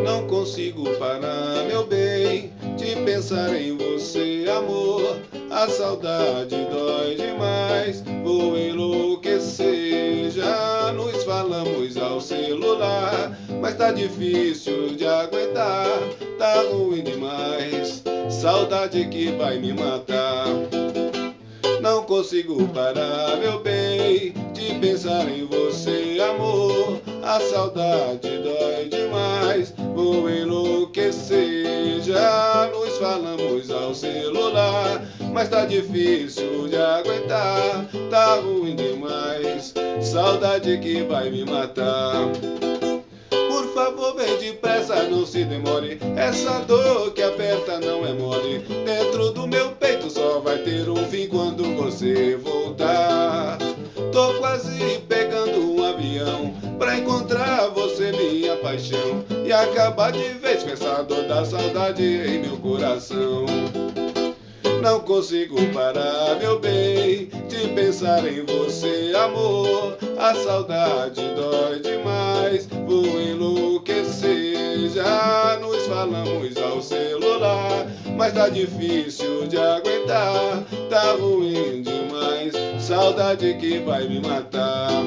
Não consigo parar, meu bem, de pensar em você, amor. A saudade dói demais, vou enlouquecer. Já nos falamos ao celular, mas tá difícil de aguentar, tá ruim demais. Saudade que vai me matar. Não consigo parar, meu bem, de pensar em você, amor. A saudade dói demais, vou enlouquecer. Já nos falamos ao celular, mas tá difícil de aguentar, tá ruim demais. Saudade que vai me matar. Por favor, vem depressa, não se demore. Essa dor que aperta não é mole. Dentro do meu peito só vai ter um fim quando você voltar. Tô quase pegando um avião pra encontrar você, minha paixão, e acabar de vez com essa dor da saudade em meu coração. Não consigo parar, meu bem, de pensar em você, amor. A saudade dói demais, vou enlouquecer. Já nos falamos ao celular, mas tá difícil de aguentar, tá ruim demais. Saudade que vai me matar.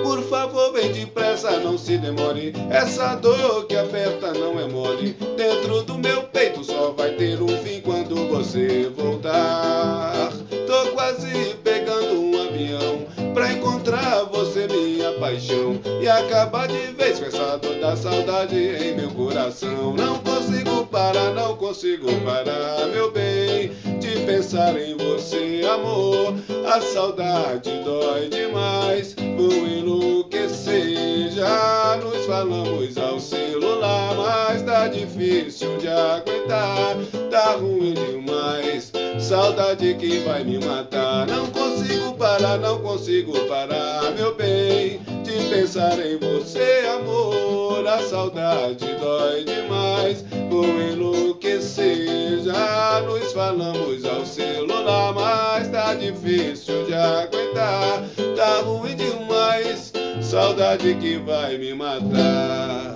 Por favor, vem depressa, não se demore. Essa dor que aperta não é mole. Dentro do meu peito só vai ter um fim quando você voltar. Tô quase pegando um avião pra encontrar você, minha paixão, e acabar de vez com essa dor da saudade em meu coração. Não consigo parar, não consigo parar, meu bem, de pensar em você, amor. A saudade dói demais, vou enlouquecer. Já nos falamos ao celular, mas tá difícil de aguentar, tá ruim demais. Saudade que vai me matar. Não consigo parar, não consigo parar, meu bem, de pensar em você, amor. A saudade dói demais, vou enlouquecer. Já nos falamos ao celular, mas tá difícil de aguentar, tá ruim demais. Saudade que vai me matar.